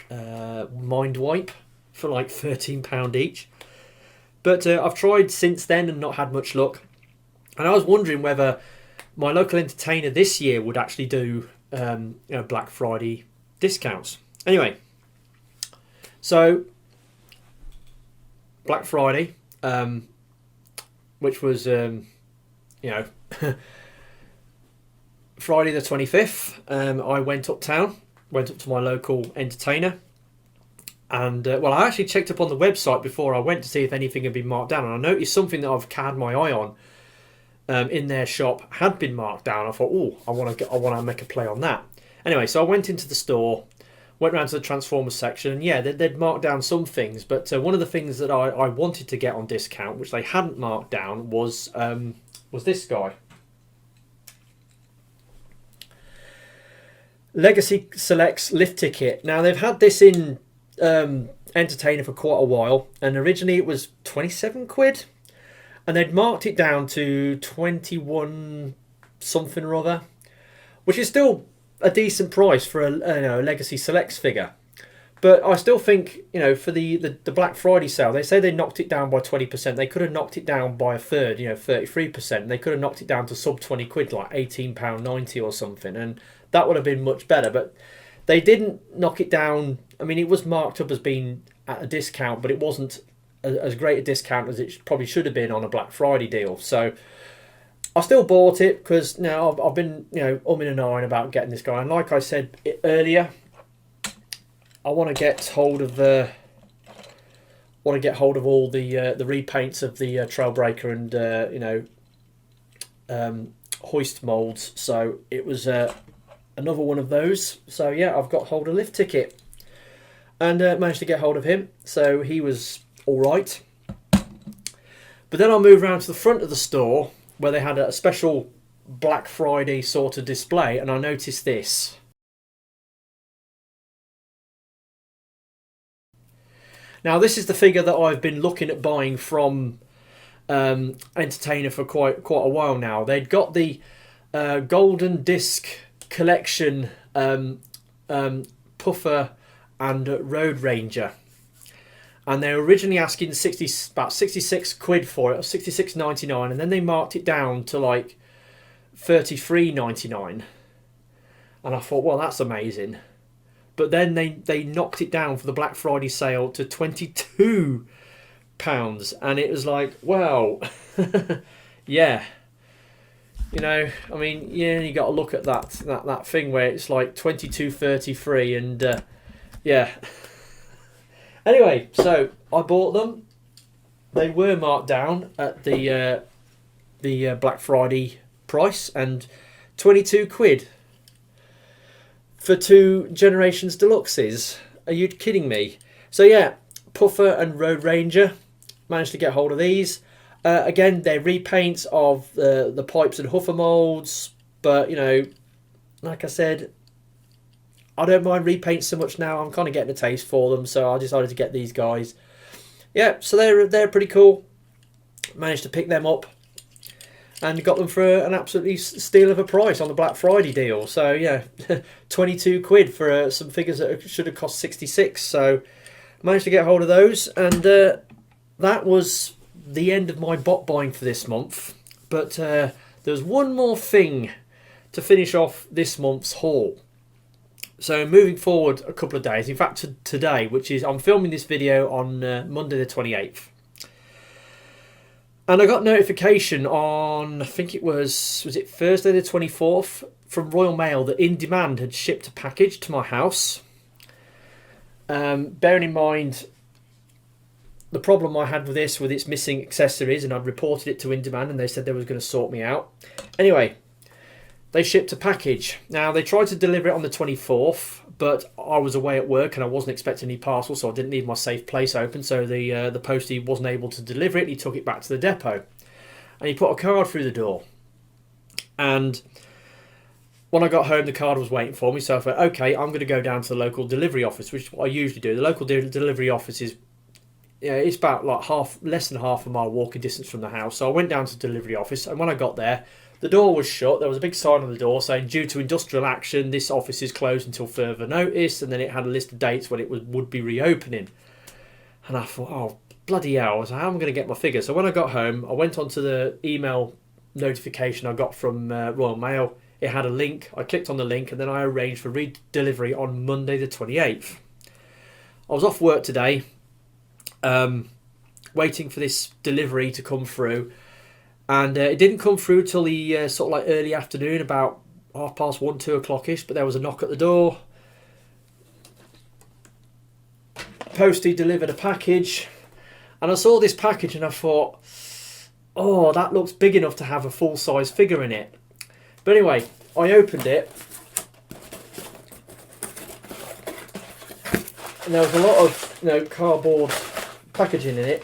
Mind Wipe for like £13 each. But I've tried since then and not had much luck. And I was wondering whether my local entertainer this year would actually do Black Friday discounts. Anyway, so Black Friday, which was Friday the 25th, I went up to my local entertainer, and I actually checked up on the website before I went to see if anything had been marked down, and I noticed something that I've had my eye on in their shop had been marked down. I thought, oh, I want to make a play on that. Anyway, so I went into the store, went round to the Transformers section, and yeah, they'd marked down some things, but one of the things that I wanted to get on discount, which they hadn't marked down, was this guy. Legacy Selects lift ticket. Now, they've had this in Entertainer for quite a while, and originally it was 27 quid, and they'd marked it down to 21 something or other, which is still a decent price for a Legacy Selects figure. But I still think, for the Black Friday sale, they say they knocked it down by 20%. They could have knocked it down by a third, 33%. They could have knocked it down to sub 20 quid, like £18.90 or something, and that would have been much better. But they didn't knock it down. I mean, it was marked up as being at a discount, but it wasn't as great a discount as it probably should have been on a Black Friday deal. So I still bought it because now I've been umming and ahhing about getting this guy, and like I said earlier, I want to get hold of all the repaints of the Trailbreaker and hoist molds. So it was another one of those. So yeah, I've got hold of lift ticket and managed to get hold of him. So he was all right. But then I moved around to the front of the store where they had a special Black Friday sort of display, and I noticed this. Now, this is the figure that I've been looking at buying from Entertainer for quite a while now. They'd got the Golden Disc Collection Puffer and Road Ranger, and they were originally asking about 66 quid for it, or 66.99, and then they marked it down to like 33.99, and I thought, well, that's amazing. But then they knocked it down for the Black Friday sale to £22, and it was like, wow. Yeah, I mean, yeah, you got to look at that thing where it's like 22.33, and yeah. Anyway, so I bought them. They were marked down at the Black Friday price, and 22 quid for 2 Generations Deluxes. Are you kidding me? So yeah, Puffer and Road Ranger, managed to get hold of these. Again, they're repaints of the pipes and huffer molds, but like I said, I don't mind repaints so much now. I'm kind of getting a taste for them, so I decided to get these guys. Yeah, so they're pretty cool. Managed to pick them up and got them for an absolutely steal of a price on the Black Friday deal. So yeah, 22 quid for some figures that should have cost 66. So managed to get hold of those, and that was the end of my bot buying for this month. But there's one more thing to finish off this month's haul. So moving forward a couple of days, in fact today, which is, I'm filming this video on Monday the 28th. And I got notification on, I think it was it Thursday the 24th, from Royal Mail that In Demand had shipped a package to my house. Bearing in mind the problem I had with this, with its missing accessories, and I'd reported it to In Demand and they said they were going to sort me out. Anyway, they shipped a package. Now, they tried to deliver it on the 24th, but I was away at work and I wasn't expecting any parcel, so I didn't leave my safe place open, so the postie wasn't able to deliver it. He took it back to the depot. And he put a card through the door. And when I got home, the card was waiting for me, so I thought, okay, I'm going to go down to the local delivery office, which is what I usually do. The local delivery office is, it's about like less than half a mile walking distance from the house. So I went down to the delivery office, and when I got there, the door was shut. There was a big sign on the door saying, due to industrial action, this office is closed until further notice. And then it had a list of dates when it would be reopening. And I thought, oh, bloody hell. I was like, how am I going to get my figure? So when I got home, I went onto the email notification I got from Royal Mail. It had a link. I clicked on the link, and then I arranged for redelivery on Monday the 28th. I was off work today, waiting for this delivery to come through. And it didn't come through till the sort of like early afternoon, about 1:30, 2 o'clock-ish. But there was a knock at the door. Postie delivered a package. And I saw this package and I thought, oh, that looks big enough to have a full-size figure in it. But anyway, I opened it. And there was a lot of, cardboard packaging in it.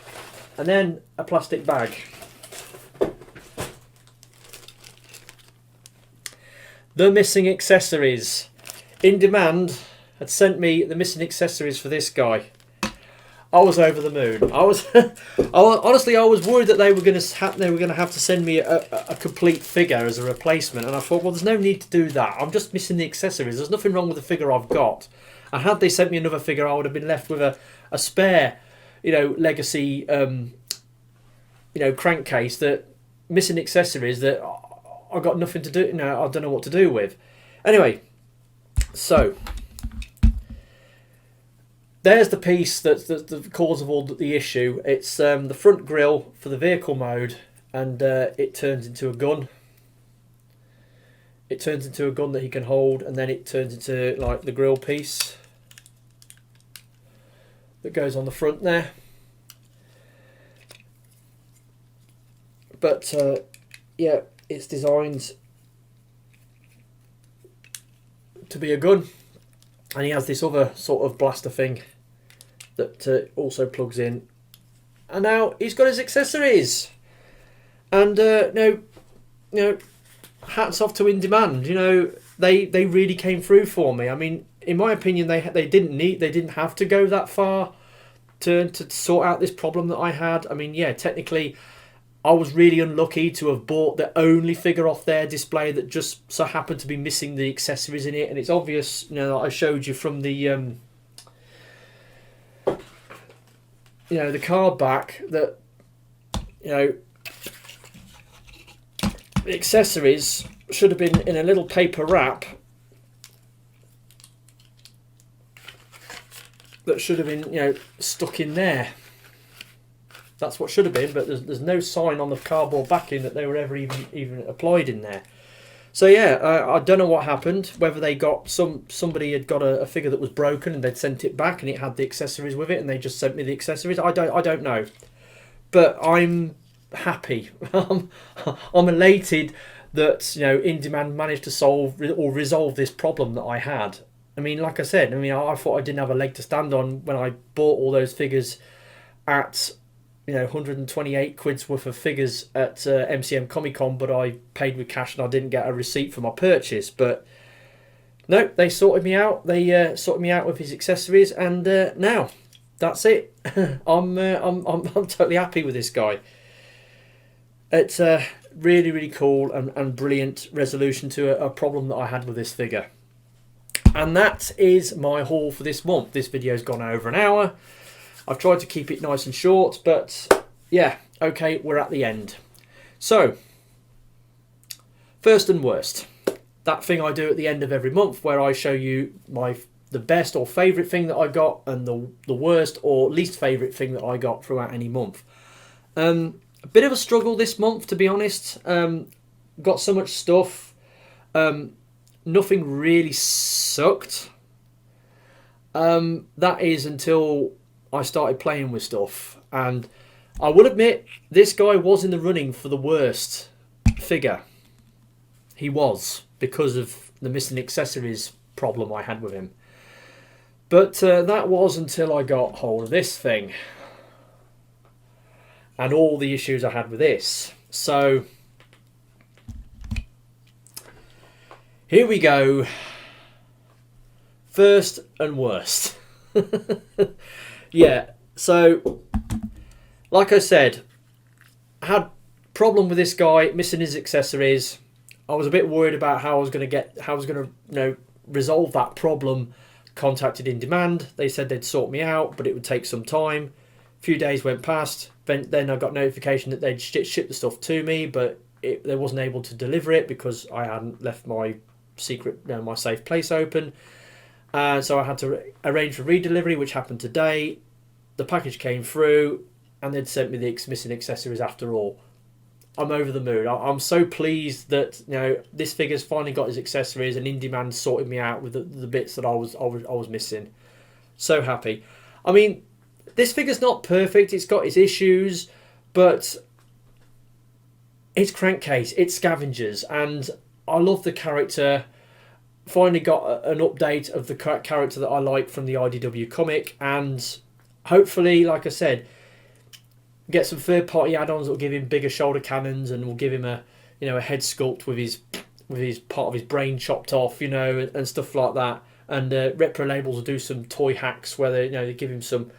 And then a plastic bag. The missing accessories. In Demand had sent me the missing accessories for this guy. I was over the moon. Honestly, I was worried that they were going to have to send me a complete figure as a replacement, and I thought, well, there's no need to do that. I'm just missing the accessories. There's nothing wrong with the figure I've got. And had they sent me another figure, I would have been left with a spare, legacy, crankcase that missing accessories that I got nothing to do. I don't know what to do with. Anyway, so there's the piece that's the cause of all the issue. It's the front grille for the vehicle mode, and it turns into a gun. It turns into a gun that he can hold, and then it turns into like the grille piece that goes on the front there. But yeah, it's designed to be a gun, and he has this other sort of blaster thing that also plugs in, and now he's got his accessories. And hats off to In Demand. They really came through for me. I mean, in my opinion, they didn't have to go that far to sort out this problem that I had. I mean, yeah, technically I was really unlucky to have bought the only figure off their display that just so happened to be missing the accessories in it. And it's obvious, I showed you from the the card back that the accessories should have been in a little paper wrap that should have been stuck in there. That's what should have been, but there's no sign on the cardboard backing that they were ever even applied in there. So yeah, I don't know what happened. Whether they got somebody had got a figure that was broken and they'd sent it back and it had the accessories with it, and they just sent me the accessories. I don't know, but I'm happy. I'm elated that In Demand managed to solve or resolve this problem that I had. I mean, like I said, I thought I didn't have a leg to stand on when I bought all those figures at 128 quid's worth of figures at MCM Comic Con, but I paid with cash and I didn't get a receipt for my purchase. But no, they sorted me out. They sorted me out with his accessories, and now that's it. I'm totally happy with this guy. It's a really, really cool and brilliant resolution to a problem that I had with this figure. And that is my haul for this month. This video's gone over an hour. I've tried to keep it nice and short, but yeah, okay, we're at the end. So, first and worst. that thing I do at the end of every month where I show you the best or favourite thing that I got and the worst or least favourite thing that I got throughout any month. A bit of a struggle this month, to be honest. Got so much stuff. Nothing really sucked. That is until I started playing with stuff. And I will admit, this guy was in the running for the worst figure. He was, because of the missing accessories problem I had with him. But that was until I got hold of this thing. And all the issues I had with this. So, here we go. First and worst. Yeah, so, like I said, I had a problem with this guy missing his accessories. I was a bit worried about how I was going to resolve that problem. Contacted In Demand. They said they'd sort me out, but it would take some time. A few days went past. Then I got notification that they'd ship the stuff to me, but they wasn't able to deliver it because I hadn't left my my safe place open. So I had to arrange for redelivery, which happened today. The package came through, and they'd sent me the missing accessories after all. I'm over the moon. I'm so pleased that this figure's finally got his accessories, and In Demand sorted me out with the bits that I was missing. So happy. I mean, this figure's not perfect. It's got its issues, but it's Crankcase. It's Scavengers, and I love the character. Finally got an update of the character that I like from the IDW comic, and hopefully, like I said, get some third-party add-ons that will give him bigger shoulder cannons and will give him a head sculpt with his part of his brain chopped off, and stuff like that. And repro labels will do some toy hacks where they give him some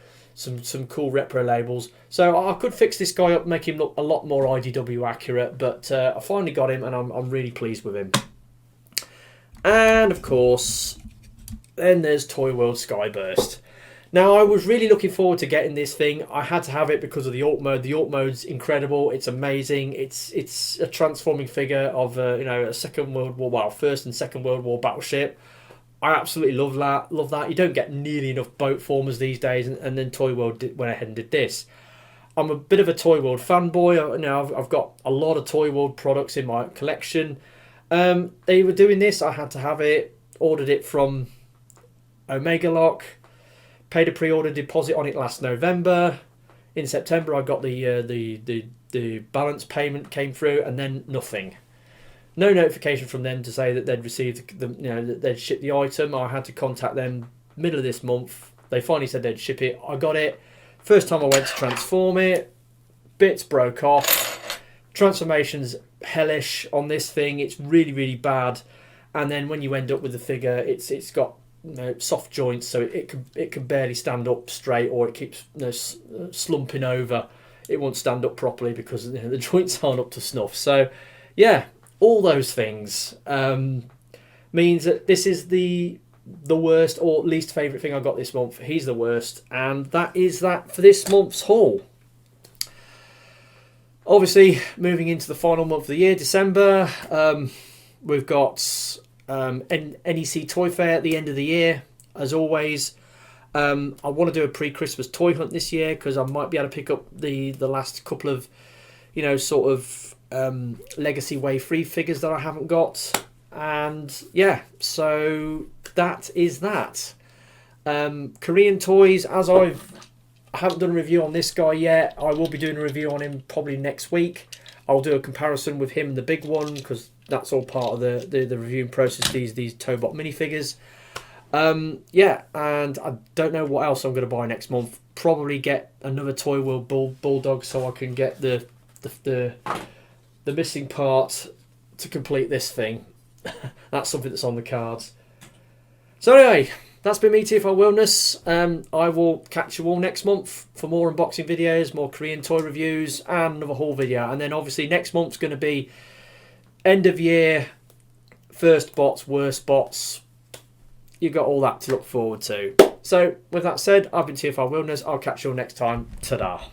cool repro labels. So I could fix this guy up, make him look a lot more IDW accurate. But I finally got him, and I'm really pleased with him. And of course, then there's Toyworld Skyburst. Now, I was really looking forward to getting this thing. I had to have it because of the alt mode. The alt mode's incredible. It's amazing. It's a transforming figure of a Second World War, First and Second World War battleship. I absolutely love that. Love that. You don't get nearly enough boat formers these days, and then Toyworld went ahead and did this. I'm a bit of a Toyworld fanboy. I've got a lot of Toyworld products in my collection. They were doing this. I had to have it. Ordered it from Omega Lock. Paid a pre-order deposit on it last November. In September, I got the balance payment came through, and then nothing. No notification from them to say that they'd received that they'd shipped the item. I had to contact them middle of this month. They finally said they'd ship it. I got it. First time I went to transform it, bits broke off. Transformation's hellish on this thing. It's really, really bad. And then when you end up with the figure, it's got soft joints, so it can barely stand up straight, or it keeps slumping over. It won't stand up properly because the joints aren't up to snuff. So yeah, all those things means that this is the worst or least favourite thing I got this month. He's the worst, and that is that for this month's haul. Obviously, moving into the final month of the year, December, we've got NEC Toy Fair at the end of the year, as always. I want to do a pre-Christmas toy hunt this year because I might be able to pick up the last couple of, Legacy Wave 3 figures that I haven't got. And yeah, so that is that. Korean toys, as I haven't done a review on this guy yet, I will be doing a review on him probably next week. I'll do a comparison with him and the big one because that's all part of the reviewing process, these Tobot minifigures. Yeah, and I don't know what else I'm going to buy next month. Probably get another Toyworld Bulldog so I can get the missing part to complete this thing. That's something that's on the cards. So anyway, that's been me, TFL Wellness. I will catch you all next month for more unboxing videos, more Korean toy reviews, and another haul video. And then obviously next month's going to be end of year, first bots, worst bots. You've got all that to look forward to. So with that said, I've been TFL Wellness. I'll catch you all next time. Ta-da.